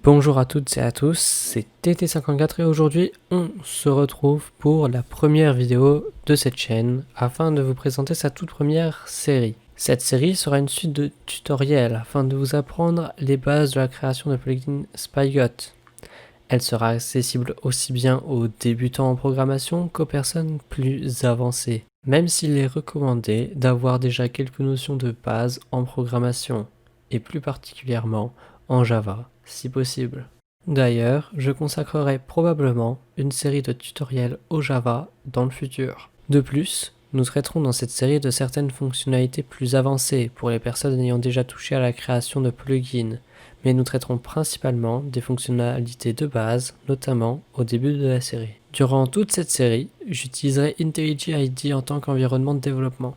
Bonjour à toutes et à tous, c'est TT54 et aujourd'hui on se retrouve pour la première vidéo de cette chaîne afin de vous présenter sa toute première série. Cette série sera une suite de tutoriels afin de vous apprendre les bases de la création de plugins Spygot. Elle sera accessible aussi bien aux débutants en programmation qu'aux personnes plus avancées, même s'il est recommandé d'avoir déjà quelques notions de base en programmation, et plus particulièrement en Java, si possible. D'ailleurs, je consacrerai probablement une série de tutoriels au Java dans le futur. De plus, nous traiterons dans cette série de certaines fonctionnalités plus avancées pour les personnes ayant déjà touché à la création de plugins, mais nous traiterons principalement des fonctionnalités de base, notamment au début de la série. Durant toute cette série, j'utiliserai IntelliJ IDEA en tant qu'environnement de développement,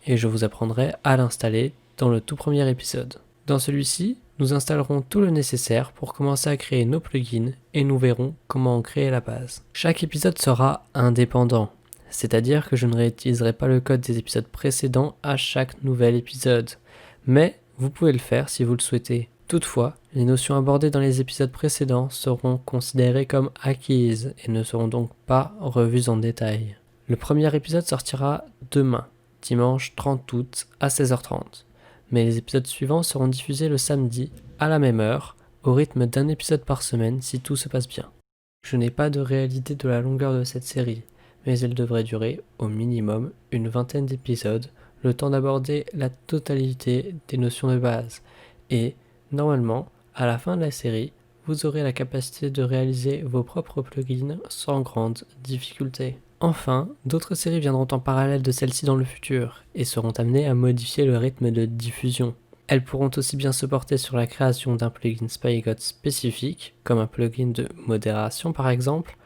et je vous apprendrai à l'installer dans le tout premier épisode. Dans celui-ci, nous installerons tout le nécessaire pour commencer à créer nos plugins et nous verrons comment en créer la base. Chaque épisode sera indépendant, c'est-à-dire que je ne réutiliserai pas le code des épisodes précédents à chaque nouvel épisode, mais vous pouvez le faire si vous le souhaitez. Toutefois, les notions abordées dans les épisodes précédents seront considérées comme acquises et ne seront donc pas revues en détail. Le premier épisode sortira demain, dimanche 30 août à 16h30, mais les épisodes suivants seront diffusés le samedi à la même heure, au rythme d'un épisode par semaine si tout se passe bien. Je n'ai pas de réelle idée de la longueur de cette série, mais elle devrait durer au minimum une vingtaine d'épisodes, le temps d'aborder la totalité des notions de base, et normalement, à la fin de la série, vous aurez la capacité de réaliser vos propres plugins sans grande difficulté. Enfin, d'autres séries viendront en parallèle de celle-ci dans le futur et seront amenées à modifier le rythme de diffusion. Elles pourront aussi bien se porter sur la création d'un plugin Spygot spécifique, comme un plugin de modération par exemple,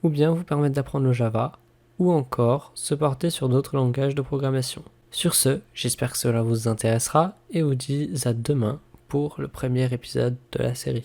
ou bien vous permettre d'apprendre le Java, ou encore se porter sur d'autres langages de programmation. Sur ce, j'espère que cela vous intéressera et vous dis à demain pour le premier épisode de la série.